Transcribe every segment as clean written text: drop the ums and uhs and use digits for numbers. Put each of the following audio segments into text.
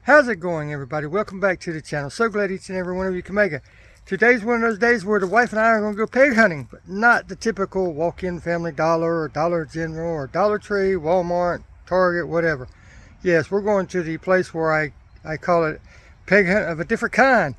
How's it going, everybody? Welcome back to the channel. So glad each and every one of you can make it. Today's one of those days where the wife and I are going to go pig hunting, but not the typical walk-in Family Dollar or Dollar General or Dollar Tree, Walmart, Target, whatever. Yes, we're going to the place where I call it pig hunt of a different kind.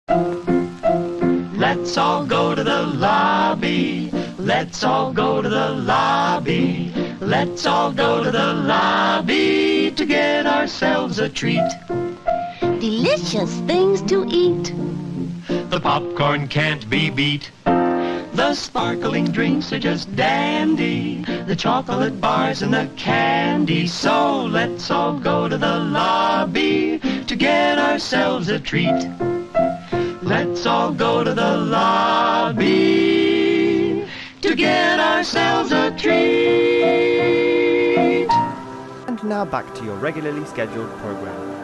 Let's all go to the lobby. Let's all go to the lobby. Let's all go to the lobby to get ourselves a treat. Delicious things to eat. The popcorn can't be beat. The sparkling drinks are just dandy. The chocolate bars and the candy. So let's all go to the lobby to get ourselves a treat. Let's all go to the lobby to get ourselves a treat. And now back to your regularly scheduled program.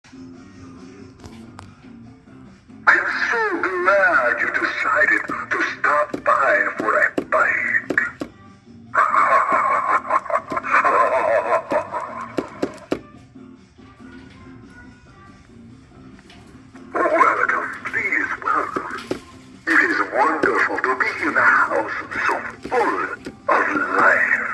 I'm so glad you decided to stop by for a bite. Welcome, please welcome. It is wonderful to be in a house so full of life.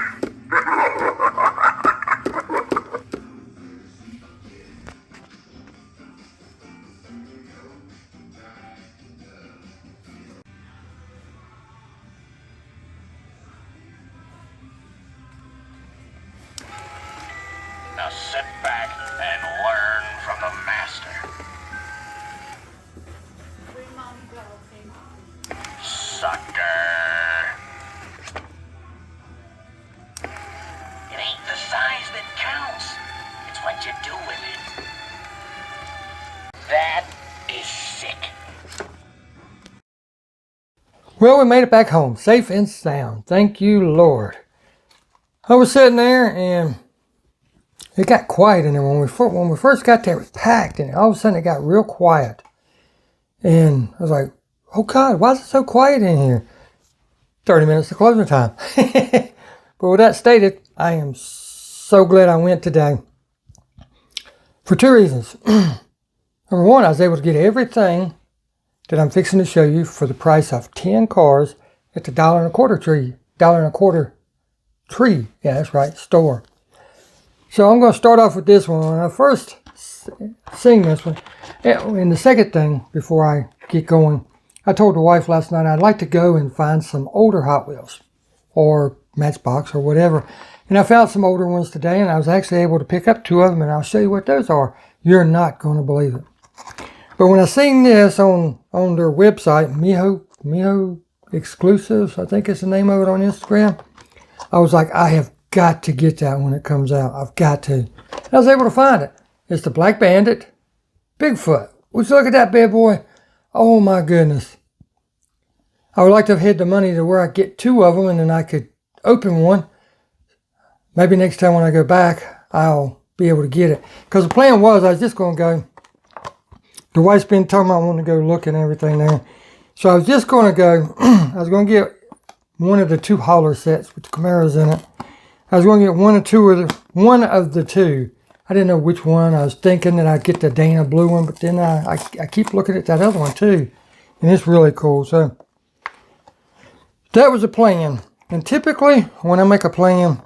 Now sit back and learn from the master. Sucker. It ain't the size that counts. It's what you do with it. That is sick. Well, we made it back home, safe and sound. Thank you, Lord. I was sitting there and it got quiet in there. When we first got there, it was packed, and all of a sudden it got real quiet. And I was like, oh God, why is it so quiet in here? 30 minutes to closing time. But with that stated, I am so glad I went today. For two reasons. Number one, I was able to get everything that I'm fixing to show you for the price of 10 cars at the $1.25 tree. $1.25 tree. Yeah, that's right, store. So I'm going to start off with this one. When I first sing this one, and the second thing before I get going, I told the wife last night I'd like to go and find some older Hot Wheels or Matchbox or whatever. And I found some older ones today, and I was actually able to pick up 2 of them, and I'll show you what those are. You're not going to believe it. But when I sing this on their website, Miho Exclusives, I think it's the name of it on Instagram, I was like, I have got to get that when it comes out. I've got to. And I was able to find it. It's the Black Bandit Bigfoot. Would you look at that bad boy? Oh my goodness. I would like to have had the money to where I get 2 of them and then I could open one. Maybe next time when I go back, I'll be able to get it. Because the plan was I was just going to go. The wife's been telling me I want to go look and everything there. So I was just going to go. I was going to get one of the 2 hauler sets with the Camaros in it. I was going to get one of the 2. I didn't know which one. I was thinking that I'd get the Dana blue one, but then I keep looking at that other one too. And it's really cool. So that was a plan. And typically when I make a plan,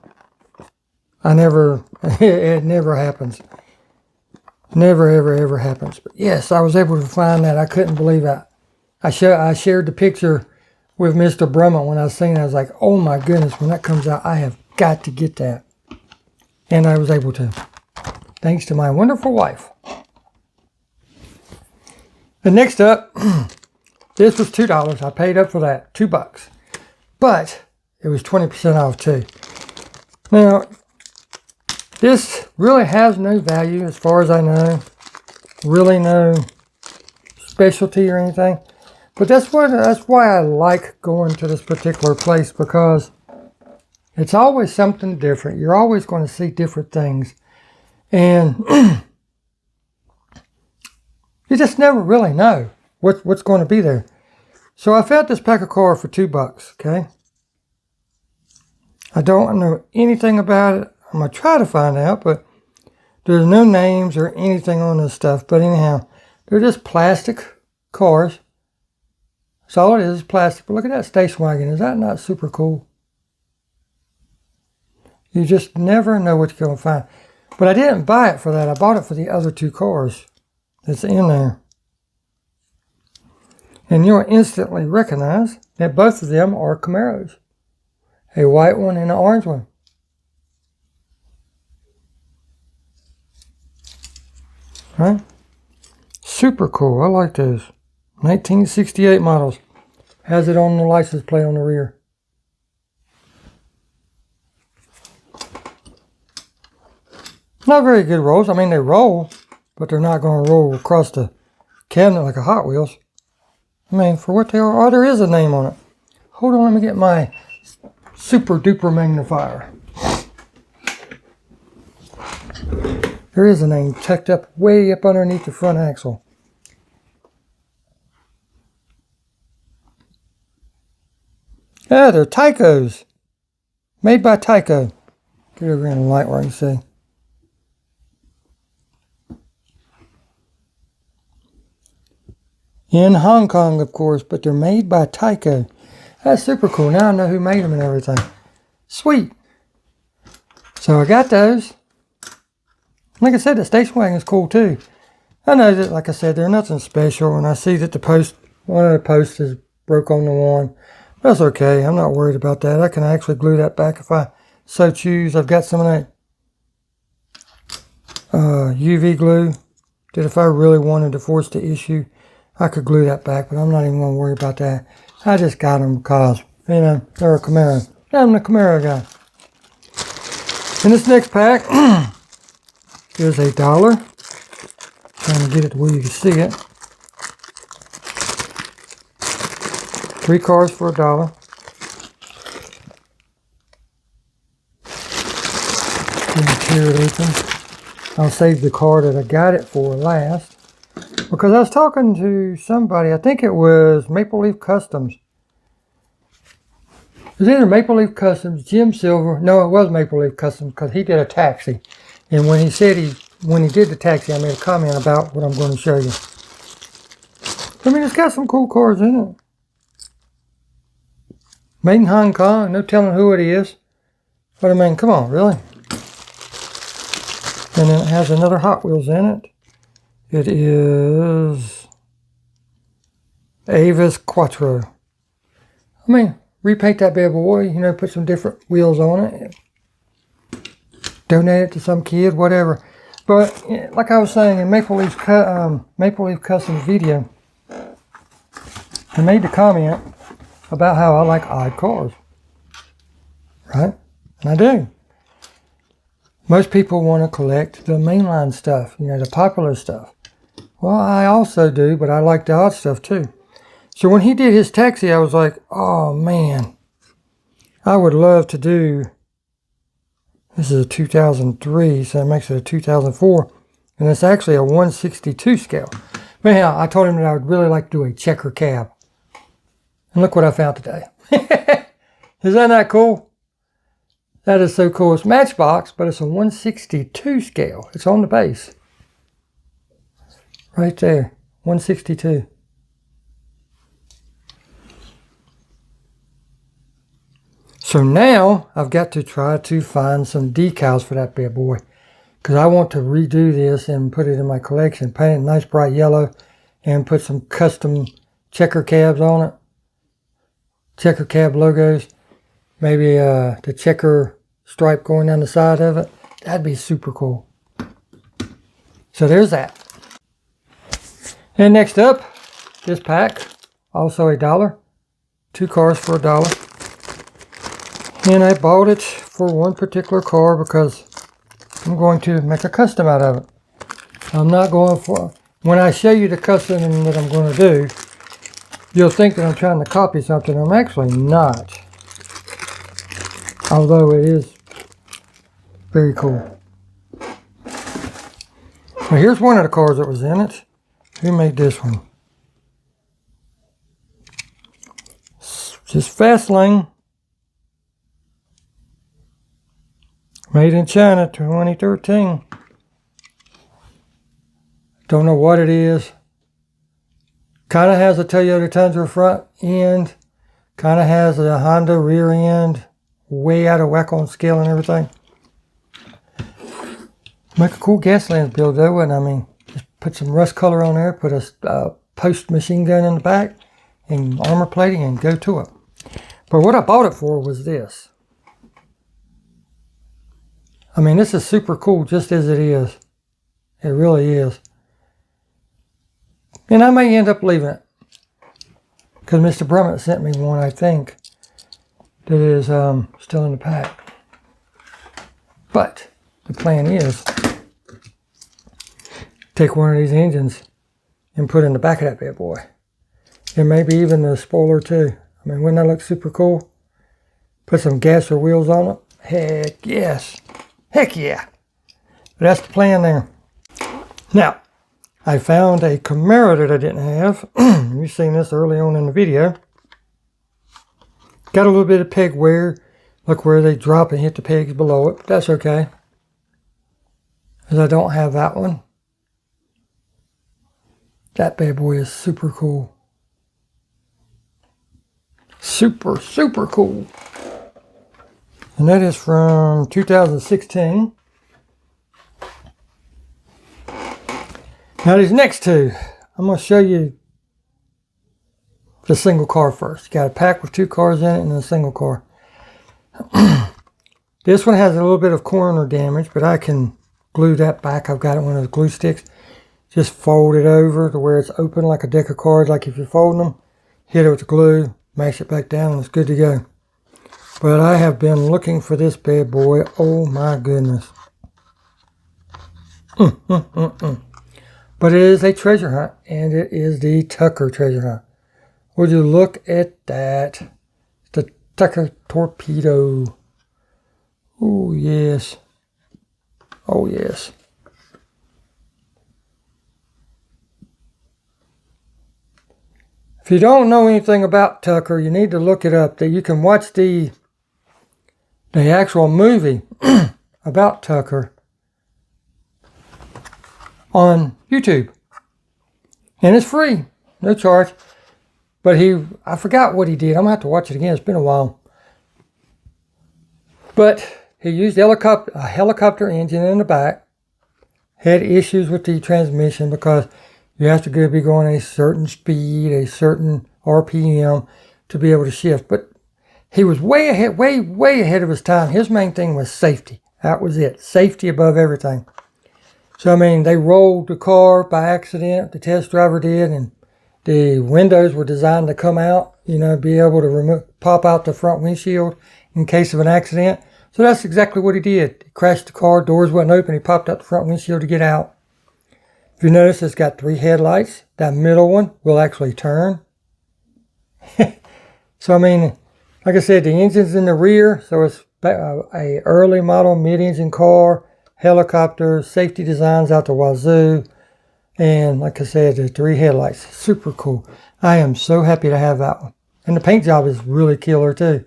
it never happens. Never, ever happens. But yes, I was able to find that. I couldn't believe that. I shared the picture with Mr. Brummett when I was singing. I was like, oh my goodness, when that comes out, I have got to get that. And I was able to. Thanks to my wonderful wife. And next up, this was $2. I paid up for that, $2. But it was 20% off too. Now, this really has no value as far as I know. Really no specialty or anything. But that's why I like going to this particular place, because it's always something different. You're always going to see different things. And you just never really know what's going to be there. So I found this pack of cards for $2, okay? I don't know anything about it. I'm going to try to find out, but there's no names or anything on this stuff. But anyhow, they're just plastic cars. That's all it is plastic. But look at that station wagon. Is that not super cool? You just never know what you're going to find. But I didn't buy it for that. I bought it for the other 2 cars that's in there. And you'll instantly recognize that both of them are Camaros. A white one and an orange one. Right? Super cool. I like those. 1968 models. Has it on the license plate on the rear. Not very good rolls. I mean, they roll, but they're not going to roll across the cabinet like a Hot Wheels. I mean, for what they are. Oh, there is a name on it. Hold on, let me get my super duper magnifier. There is a name tucked up way up underneath the front axle. Ah, they're Tycos. Made by Tyco. Get over in the light where I can see. In Hong Kong, of course, but they're made by Tyco. That's super cool. Now I know who made them and everything. Sweet. So I got those. Like I said, the station wagon is cool too. I know that, like I said, they're nothing special, and I see that one of the posts is broke on the one. That's okay. I'm not worried about that. I can actually glue that back if I so choose. I've got some of that UV glue that if I really wanted to force the issue, I could glue that back, but I'm not even going to worry about that. I just got them because, you know, they're a Camaro. I'm the Camaro guy. In this next pack, here's $1. Trying to get it to where you can see it. 3 cards for $1. Let me tear it open. I'll save the card that I got it for last. Because I was talking to somebody, I think it was Maple Leaf Customs. It was either Maple Leaf Customs, Jim Silver. No, it was Maple Leaf Customs because he did a taxi. And when he did the taxi, I made a comment about what I'm going to show you. I mean, it's got some cool cards in it. Made in Hong Kong, no telling who it is. But I mean, come on, really? And then it has another Hot Wheels in it. It is Avis Quattro. I mean, repaint that bad boy, you know, put some different wheels on it. Donate it to some kid, whatever. But like I was saying in Maple Leaf Customs video, I made the comment about how I like odd cars. Right? And I do. Most people want to collect the mainline stuff, you know, the popular stuff. Well, I also do, but I like the odd stuff too. So when he did his taxi, I was like, oh man, I would love to do, this is a 2003, so it makes it a 2004, and it's actually a 1/62 scale. But anyhow, I told him that I would really like to do a checker cab. And look what I found today. Isn't that cool? That is so cool. It's Matchbox, but it's a 1/62 scale. It's on the base. Right there, 1/62. So now I've got to try to find some decals for that bad boy. Because I want to redo this and put it in my collection. Paint it nice bright yellow and put some custom checker cabs on it. Checker cab logos. Maybe the checker stripe going down the side of it. That'd be super cool. So there's that. And next up, this pack, also $1. 2 cars for $1. And I bought it for one particular car because I'm going to make a custom out of it. I'm not going for, when I show you the custom that I'm going to do, you'll think that I'm trying to copy something. I'm actually not. Although it is very cool. Well, here's one of the cars that was in it. Who made this one? Just Fastlane. Made in China, 2013. Don't know what it is. Kind of has a Toyota Tundra front end. Kind of has a Honda rear end. Way out of whack on scale and everything. Make a cool gasoline build though, and I mean, just put some rust color on there, put a post machine gun in the back, and armor plating, and go to it. But what I bought it for was this. I mean, this is super cool just as it is. It really is. And I may end up leaving it. Because Mr. Brummett sent me one, I think, that is still in the pack. But the plan is take one of these engines and put in the back of that bad boy. And maybe even the spoiler too. I mean, wouldn't that look super cool? Put some gas or wheels on it. Heck yes. Heck yeah. But that's the plan there. Now, I found a Camaro that I didn't have. You've seen this early on in the video. Got a little bit of peg wear. Look where they drop and hit the pegs below it. But that's okay, because I don't have that one. That bad boy is super cool. Super, super cool. And that is from 2016. Now these next two, I'm going to show you the single car first. You got a pack with 2 cars in it and a single car. This one has a little bit of corner damage, but I can glue that back. I've got it one of those glue sticks. Just fold it over to where it's open like a deck of cards, like if you're folding them. Hit it with the glue, mash it back down, and it's good to go. But I have been looking for this bad boy. Oh my goodness. But it is a treasure hunt, and it is the Tucker treasure hunt. Would you look at that? The Tucker torpedo. Oh yes. Oh yes. If you don't know anything about Tucker, you need to look it up. That you can watch the actual movie about Tucker on YouTube. And it's free. No charge. But I forgot what he did. I'm going to have to watch it again. It's been a while. But he used a helicopter engine in the back. Had issues with the transmission because you have to be going a certain speed, a certain RPM to be able to shift. But he was way ahead, way ahead of his time. His main thing was safety. That was it. Safety above everything. So, I mean, they rolled the car by accident. The test driver did, and the windows were designed to come out, you know, be able to pop out the front windshield in case of an accident. So that's exactly what he did. He crashed the car, doors wasn't open, he popped out the front windshield to get out. If you notice, it's got 3 headlights. That middle one will actually turn. So, I mean, like I said, the engine's in the rear, so it's a early model mid-engine car, helicopter, safety designs out the wazoo, and like I said, the 3 headlights. Super cool. I am so happy to have that one. And the paint job is really killer too.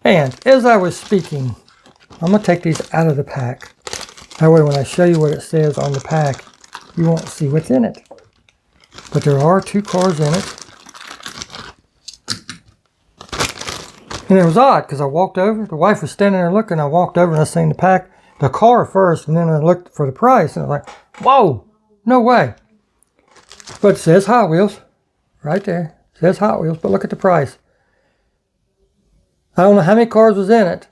And as I was speaking, I'm going to take these out of the pack. That way when I show you what it says on the pack, you won't see what's in it. But there are 2 cars in it. And it was odd because I walked over. The wife was standing there looking. I walked over and I seen the car first. And then I looked for the price. And I was like, whoa, no way. But it says Hot Wheels right there. It says Hot Wheels. But look at the price. I don't know how many cars was in it.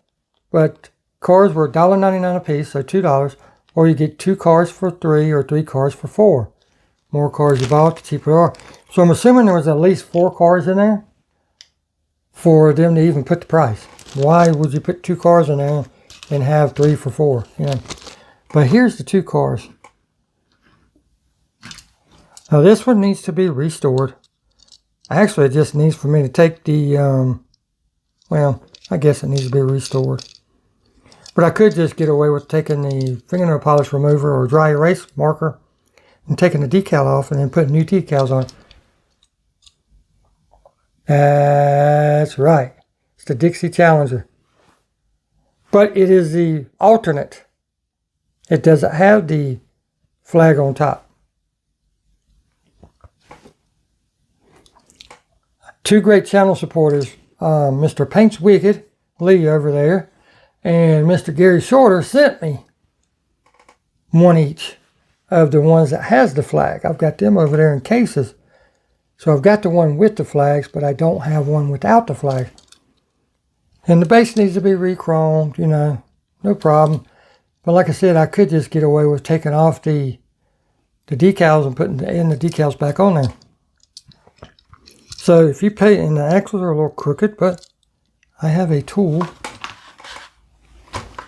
But cars were $1.99 a piece, so $2. Or you get 2 cars for $3 or 3 cars for $4. More cars you bought, the cheaper they are. So I'm assuming there was at least 4 cars in there for them to even put the price. Why would you put 2 cars in there and have 3 for $4? You know? But here's the 2 cars. Now this one needs to be restored. Actually, it just needs for me to take the, well, I guess it needs to be restored. But I could just get away with taking the fingernail polish remover or dry erase marker and taking the decal off and then putting new decals on. That's right. It's the Dixie Challenger. But it is the alternate. It doesn't have the flag on top. 2 great channel supporters, Mr. Paints Wicked, Lee over there, and Mr. Gary Shorter sent me 1 each of the ones that has the flag. I've got them over there in cases. So I've got the one with the flags, but I don't have one without the flag. And the base needs to be re-chromed, you know, no problem. But like I said, I could just get away with taking off the decals and putting the decals back on there. So if you pay, and the axles are a little crooked, but I have a tool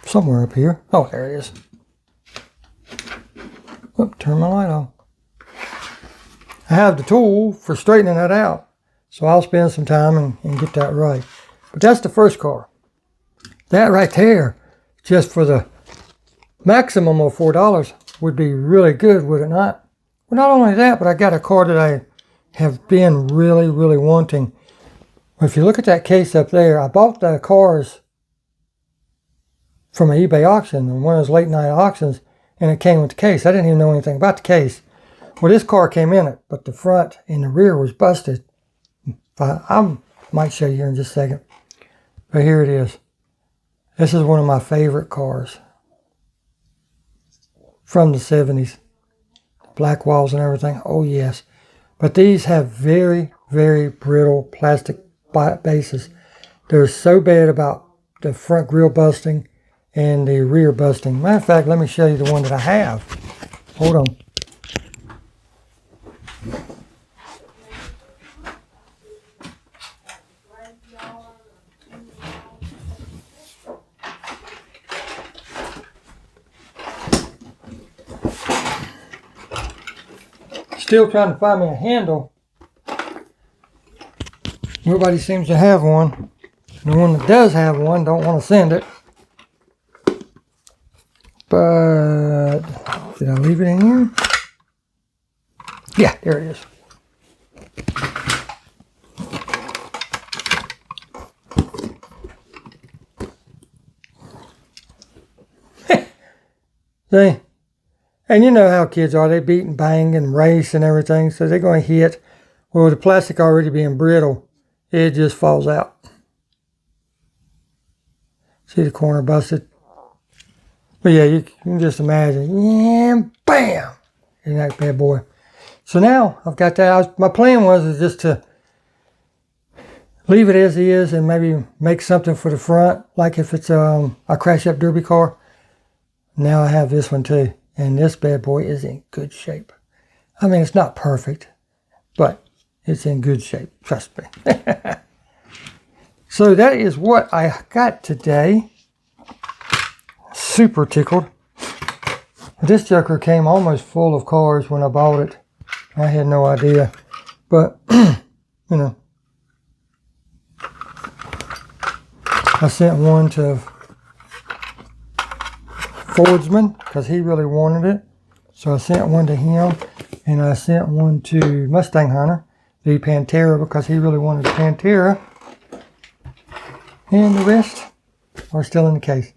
somewhere up here. Oh, there it is. Oop, turn my light on. I have the tool for straightening that out. So I'll spend some time and get that right. But that's the first car. that right there, just for the maximum of $4, would be really good, would it not? Well, not only that, but I got a car that I have been really, really wanting. If you look at that case up there, I bought the cars from an eBay auction, on one of those late night auctions, and it came with the case. I didn't even know anything about the case. Well, this car came in it, but the front and the rear was busted. I might show you here in just a second. But here it is. This is one of my favorite cars from the 70s. Black walls and everything. Oh, yes. But these have very, very brittle plastic bases. They're so bad about the front grille busting and the rear busting. Matter of fact, let me show you the one that I have. Hold on. Still trying to find me a handle. Nobody seems to have one. The one that does have one don't want to send it. But did I leave it in here? Yeah, there it is. See? And you know how kids are. They beat and bang and race and everything. So they're going to hit. Well, the plastic already being brittle, it just falls out. See the corner busted? But yeah, you can just imagine. Yeah, bam! Isn't that bad boy? So now I've got that. My plan was just to leave it as is and maybe make something for the front. Like if it's a crash up derby car. Now I have this one too. And this bad boy is in good shape. I mean, it's not perfect, but it's in good shape. Trust me. So that is what I got today. Super tickled. This joker came almost full of cars when I bought it. I had no idea. But, you know, I sent one to Fordsman because he really wanted it. So I sent one to him, and I sent one to Mustang Hunter, the Pantera, because he really wanted the Pantera. And the rest are still in the case.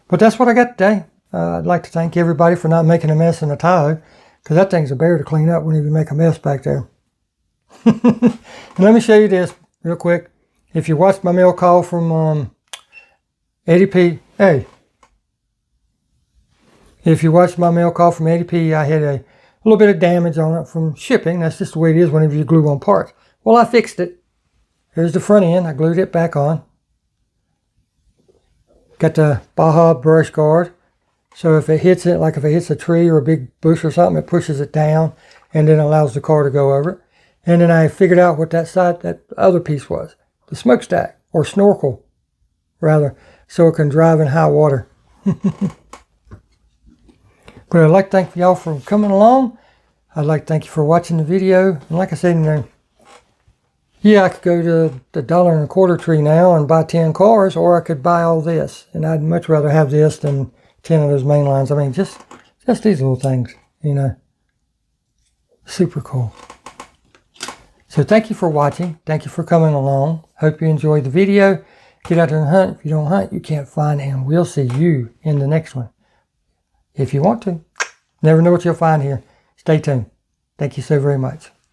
But that's what I got today. I'd like to thank everybody for not making a mess in the Tahoe, because that thing's a bear to clean up whenever you make a mess back there. And let me show you this real quick. If you watched my mail call from Eddie P. Hey. If you watched my mail call from Eddie P, I had a little bit of damage on it from shipping. That's just the way it is whenever you glue on parts. Well, I fixed it. Here's the front end. I glued it back on. Got the Baja brush guard. So if it hits it, like if it hits a tree or a big bush or something, it pushes it down and then allows the car to go over it. And then I figured out what that other piece was. The smokestack, or snorkel, rather, so it can drive in high water. But I'd like to thank y'all for coming along. I'd like to thank you for watching the video. And like I said, you know, yeah, I could go to the $1.25 tree now and buy 10 cars, or I could buy all this. And I'd much rather have this than 10 of those main lines. I mean, just these little things, you know. Super cool. So thank you for watching. Thank you for coming along. Hope you enjoyed the video. Get out there and hunt. If you don't hunt, you can't find him. We'll see you in the next one. If you want to. Never know what you'll find here. Stay tuned. Thank you so very much.